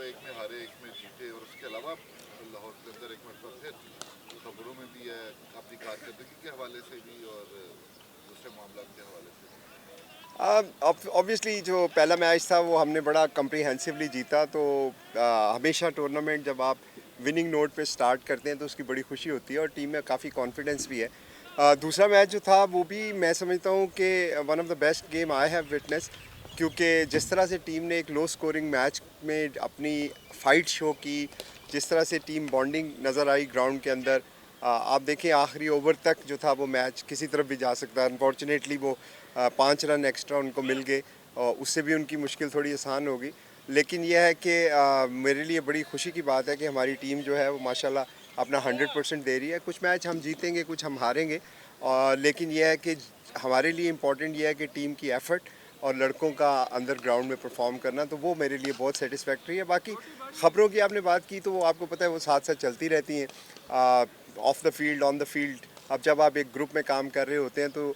एक में हारे, एक में जीते, और उसके अलावा लाहौर के अंदर एक मरतबा फिर खबरों में भी है, अपनी कारकर्दगी के हवाले से भी और दूसरे मामला के हवाले से भी। ऑब्वियसली जो पहला मैच था वो हमने बड़ा कम्प्रीहेंसिवली जीता, तो हमेशा टूर्नामेंट जब आप विनिंग नोट पे स्टार्ट करते हैं तो उसकी बड़ी खुशी होती है और टीम में काफ़ी कॉन्फिडेंस भी है। दूसरा मैच जो था वो भी मैं समझता हूँ कि one of the best game I have witness, क्योंकि जिस तरह से टीम ने एक लो स्कोरिंग मैच में अपनी फाइट शो की, जिस तरह से टीम बॉन्डिंग नज़र आई ग्राउंड के अंदर, आप देखें आखिरी ओवर तक जो था वो मैच किसी तरफ भी जा सकता है। अनफॉर्चुनेटली वो 5 रन एक्स्ट्रा उनको मिल गए और उससे भी उनकी मुश्किल थोड़ी आसान होगी। लेकिन यह है कि मेरे लिए बड़ी खुशी की बात है कि हमारी टीम जो है वो माशाल्लाह अपना 100% दे रही है। कुछ मैच हम जीतेंगे, कुछ हम हारेंगे, लेकिन यह है कि हमारे लिए इम्पोर्टेंट यह है कि टीम की एफ़र्ट और लड़कों का अंदर ग्राउंड में परफॉर्म करना, तो वो मेरे लिए बहुत सेटिस्फैक्ट्री है। बाकी ख़बरों की आपने बात की तो वो आपको पता है वो साथ साथ चलती रहती हैं, of the field, on the field. अब जब आप एक ग्रुप में काम कर रहे होते हैं तो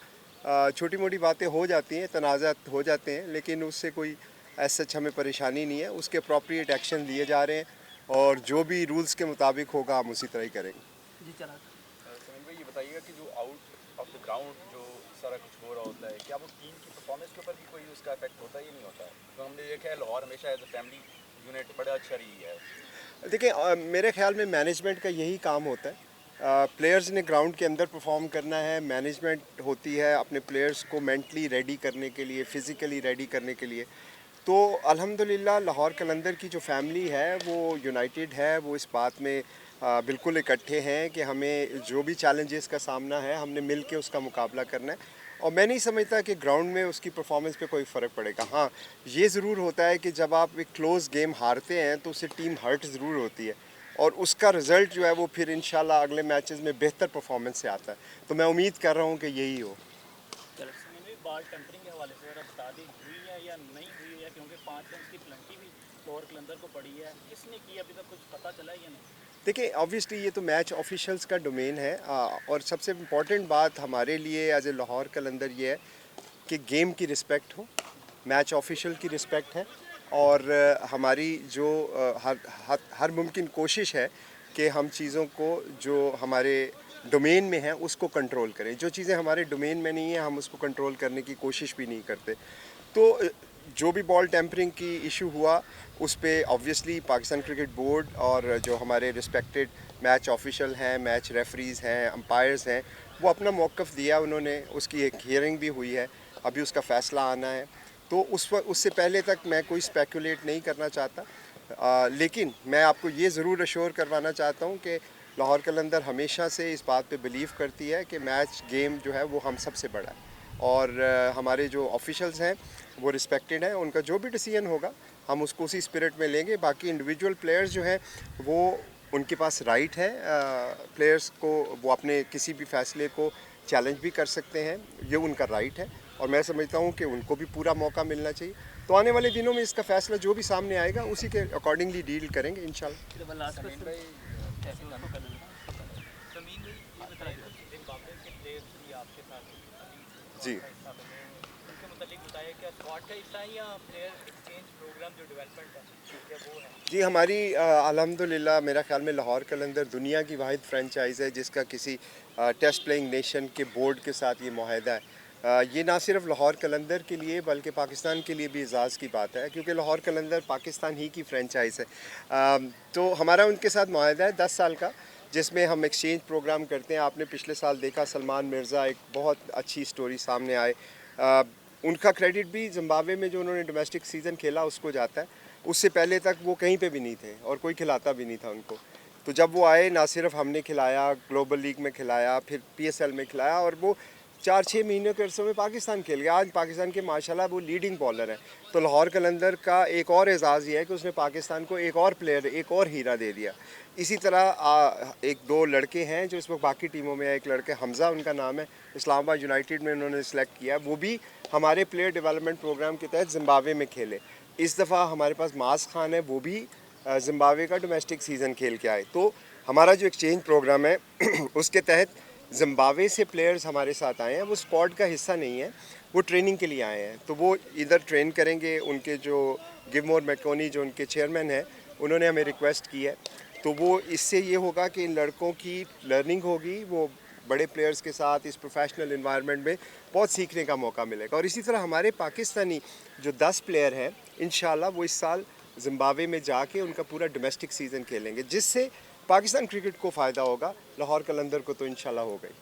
छोटी मोटी बातें हो जाती हैं, तनाज़ात हो जाते हैं, लेकिन उससे कोई ऐसा सच हमें परेशानी नहीं है। उसके अप्रोप्रिएट एक्शन लिए जा रहे हैं और जो भी रूल्स के मुताबिक होगा हम उसी तरह ही करेंगे। जी चला समीर भाई, ये बताइएगा कि जो आउट ऑफ द ग्राउंड जो सारा कुछ हो रहा होता है, क्या वो टीम की परफॉर्मेंस के ऊपर भी कोई उसका इफेक्ट होता है या नहीं होता है? तो हमने देखा है लाहौर हमेशा एज अ फैमिली यूनिट बड़ा अच्छा रही है। देखिए, मेरे ख्याल में मैनेजमेंट का यही काम होता है। प्लेयर्स ने ग्राउंड के अंदर परफॉर्म करना है, मैनेजमेंट होती है अपने प्लेयर्स को मेंटली रेडी करने के लिए, फ़िज़िकली रेडी करने के लिए। तो अल्हम्दुलिल्लाह लाहौर कलंदर की जो फैमिली है वो यूनाइटेड है, वो इस बात में बिल्कुल इकट्ठे हैं कि हमें जो भी चैलेंजेस का सामना है हमने मिल के उसका मुकाबला करना है। और मैं नहीं समझता कि ग्राउंड में उसकी परफॉर्मेंस पे कोई फ़र्क पड़ेगा। हाँ, ये ज़रूर होता है कि जब आप एक क्लोज़ गेम हारते हैं तो उससे टीम हर्ट ज़रूर होती है और उसका रिज़ल्ट जो है वो फिर इंशाल्लाह अगले मैचेस में बेहतर परफॉर्मेंस से आता है। तो मैं उम्मीद कर रहा हूँ कि यही हो। बॉल टेम्परिंग के हवाले से ज़रा बता दें, हुई है या नहीं हुई है, क्योंकि 5 रन की प्लेंटी भी लाहौर कलंदर को पड़ी है, किसने की अभी तक कुछ पता चला है या नहीं? देखिए, ऑब्वियसली ये तो मैच ऑफिशियल्स का डोमेन है, और सबसे इम्पॉर्टेंट बात हमारे लिए एज ए लाहौर कलंदर ये है कि गेम की रिस्पेक्ट हो, मैच ऑफिशियल की रिस्पेक्ट है और हमारी जो हर मुमकिन कोशिश है कि हम चीज़ों को जो हमारे डोमेन में है उसको कंट्रोल करें। जो चीज़ें हमारे डोमेन में नहीं है हम उसको कंट्रोल करने की कोशिश भी नहीं करते। तो जो भी बॉल टेम्परिंग की इशू हुआ उस पे ऑब्वियसली पाकिस्तान क्रिकेट बोर्ड और जो हमारे रिस्पेक्टेड मैच ऑफिशियल हैं, मैच रेफरीज़ हैं, अंपायर्स हैं, वो अपना मौक़िफ़ दिया उन्होंने। उसकी एक हियरिंग भी हुई है, अभी उसका फ़ैसला आना है। तो उससे पहले तक मैं कोई स्पेकुलेट नहीं करना चाहता, लेकिन मैं आपको ये ज़रूर अश्योर करवाना चाहता हूँ कि लाहौर कलंदर हमेशा से इस बात पे बिलीव करती है कि मैच गेम जो है वो हम सबसे बड़ा है और हमारे जो ऑफिशियल्स हैं वो रिस्पेक्टेड हैं। उनका जो भी डिसीजन होगा हम उसको उसी स्पिरिट में लेंगे। बाकी इंडिविजुअल प्लेयर्स जो हैं वो उनके पास राइट है, प्लेयर्स को वो अपने किसी भी फैसले को चैलेंज भी कर सकते हैं, ये उनका राइट है और मैं समझता हूँ कि उनको भी पूरा मौका मिलना चाहिए। तो आने वाले दिनों में इसका फ़ैसला जो भी सामने आएगा उसी के अकॉर्डिंगली डील करेंगे इंशाल्लाह। समीर भाई, जी उनके मुतालिक बताया क्या स्क्वाड का हिस्सा है या प्लेयर एक्सचेंज प्रोग्राम जो डेवलपमेंट है क्या वो है? जी, हमारी अल्हम्दुलिल्लाह मेरा ख्याल में लाहौर कलंदर दुनिया की वाहिद फ्रेंचाइज़ है जिसका किसी टेस्ट प्लेइंग नेशन के बोर्ड के साथ ये मुआहदा है। ये ना सिर्फ लाहौर कलंदर के लिए बल्कि पाकिस्तान के लिए भी एज़ाज़ की बात है क्योंकि लाहौर कलंदर पाकिस्तान ही की फ्रेंचाइज़ है। तो हमारा उनके साथ मुआहदा है 10 साल का, जिसमें हम एक्सचेंज प्रोग्राम करते हैं। आपने पिछले साल देखा सलमान मिर्ज़ा, एक बहुत अच्छी स्टोरी सामने आए। उनका क्रेडिट भी ज़िम्बाब्वे में जो उन्होंने डोमेस्टिक सीज़न खेला उसको जाता है। उससे पहले तक वो कहीं पे भी नहीं थे और कोई खिलाता भी नहीं था उनको। तो जब वो आए ना सिर्फ हमने खिलाया, ग्लोबल लीग में खिलाया, फिर पीएसएल में खिलाया और वो 4-6 महीने के अरसे में पाकिस्तान खेल गया। आज पाकिस्तान के माशाल्लाह वो लीडिंग बॉलर हैं। तो लाहौर कलंदर का एक और एज़ाज़ ये है कि उसने पाकिस्तान को एक और प्लेयर, एक और हीरा दे दिया। इसी तरह एक दो लड़के हैं जो इस वक्त बाकी टीमों में है। एक लड़के हमज़ा उनका नाम है, इस्लामाबाद यूनाइटेड में उन्होंने सेलेक्ट किया, वो भी हमारे प्लेयर डेवलपमेंट प्रोग्राम के तहत ज़िम्बाब्वे में खेले। इस दफ़ा हमारे पास मास खान है, वो भी ज़िम्बाब्वे का डोमेस्टिक सीज़न खेल के आए। तो हमारा जो एक्सचेंज प्रोग्राम है उसके तहत ज़िम्बाब्वे से प्लेयर्स हमारे साथ आए हैं। वो स्क्वाड का हिस्सा नहीं है, वो ट्रेनिंग के लिए आए हैं। तो वो इधर ट्रेन करेंगे। उनके जो गिवमोर मैकोनी जो उनके चेयरमैन हैं उन्होंने हमें रिक्वेस्ट की है। तो वो इससे ये होगा कि इन लड़कों की लर्निंग होगी, वो बड़े प्लेयर्स के साथ इस प्रोफेशनल इन्वायरमेंट में बहुत सीखने का मौका मिलेगा। और इसी तरह हमारे पाकिस्तानी जो 10 प्लेयर हैं, इंशाल्लाह वो इस साल जिम्बाब्वे में जाके उनका पूरा डोमेस्टिक सीज़न खेलेंगे, जिससे पाकिस्तान क्रिकेट को फ़ायदा होगा, लाहौर कलंदर को तो इंशाल्लाह होगा ही।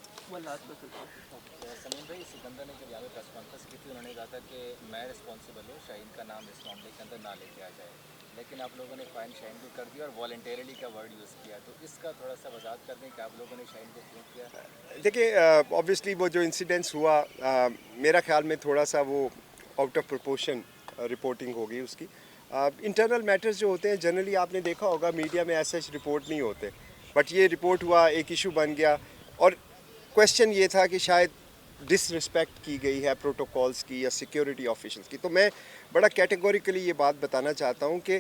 समीम भाई, सिकंदर ने जब यहाँ पे प्रेस कॉन्फ्रेंस की थी, उन्होंने कहा था कि मैं रिस्पॉन्सिबल हूँ, शाहीन का नाम इस मामले के अंदर ना लेके आ जाए, लेकिन आप लोगों ने फाइन शाहीन को कर दिया और वॉलंटरली का वर्ड यूज़ किया, तो इसका थोड़ा सा वजाहत कर दें कि आप लोगों ने शाहीन को क्यों किया? देखिए, ऑब्वियसली वो जो इंसिडेंट्स हुआ, मेरा ख्याल में थोड़ा सा वो आउट ऑफ प्रोपोर्शन रिपोर्टिंग होगी उसकी। इंटरनल मैटर्स जो होते हैं जनरली आपने देखा होगा मीडिया में ऐसे रिपोर्ट नहीं होते, बट ये रिपोर्ट हुआ, एक इशू बन गया, और क्वेश्चन ये था कि शायद डिसरिस्पेक्ट की गई है प्रोटोकॉल्स की या सिक्योरिटी ऑफिशियल्स की। तो मैं बड़ा कैटेगोरिकली ये बात बताना चाहता हूँ कि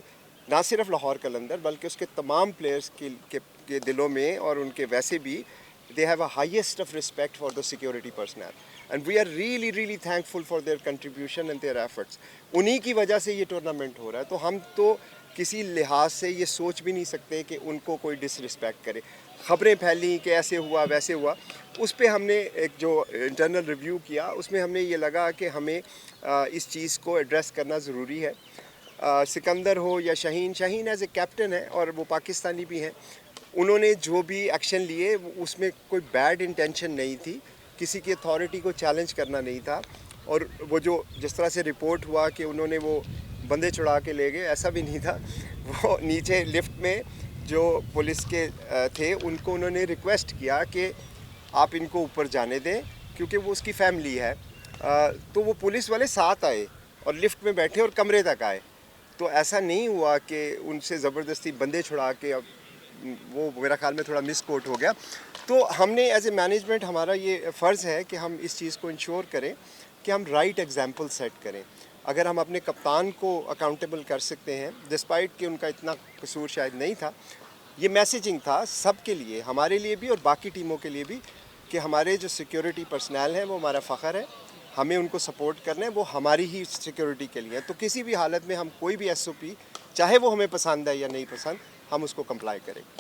ना सिर्फ लाहौर कलंदर बल्कि उसके तमाम प्लेयर्स के दिलों में और उनके वैसे भी they have a highest of respect for the security personnel and we are really thankful for their contribution and their efforts. उन्हीं की वजह से ये टूर्नामेंट हो रहा है, तो हम तो किसी लिहाज से ये सोच भी नहीं सकते कि उनको कोई डिसरिस्पेक्ट करे। ख़बरें फैली कि ऐसे हुआ वैसे हुआ, उस पर हमने एक जो इंटरनल रिव्यू किया उसमें हमें ये लगा कि हमें इस चीज़ को एड्रेस करना ज़रूरी है। सिकंदर हो या शाहीन एज ए कैप्टन है और वो पाकिस्तानी भी हैं, उन्होंने जो भी एक्शन लिए उसमें कोई बैड इंटेंशन नहीं थी, किसी की अथॉरिटी को चैलेंज करना नहीं था। और वो जो जिस तरह से रिपोर्ट हुआ कि उन्होंने वो बंदे छुड़ा के ले गए, ऐसा भी नहीं था। वो नीचे लिफ्ट में जो पुलिस के थे उनको उन्होंने रिक्वेस्ट किया कि आप इनको ऊपर जाने दें क्योंकि वो उसकी फैमिली है। तो वो पुलिस वाले साथ आए और लिफ्ट में बैठे और कमरे तक आए। तो ऐसा नहीं हुआ कि उनसे ज़बरदस्ती बंदे छुड़ा के, अब वो मेरा ख्याल में थोड़ा मिस कोट हो गया। तो हमने एज ए मैनेजमेंट हमारा ये फ़र्ज़ है कि हम इस चीज़ को इंश्योर करें कि हम राइट एग्जांपल सेट करें। अगर हम अपने कप्तान को अकाउंटेबल कर सकते हैं, डिस्पाइट कि उनका इतना कसूर शायद नहीं था, ये मैसेजिंग था सब के लिए, हमारे लिए भी और बाकी टीमों के लिए भी, कि हमारे जो सिक्योरिटी पर्सनल हैं वो हमारा फ़ख्र है, हमें उनको सपोर्ट करना है, वो हमारी ही सिक्योरिटी के लिए। तो किसी भी हालत में हम कोई भी SOP, चाहे वो हमें पसंद है या नहीं पसंद, हम उसको कंप्लाई करेंगे।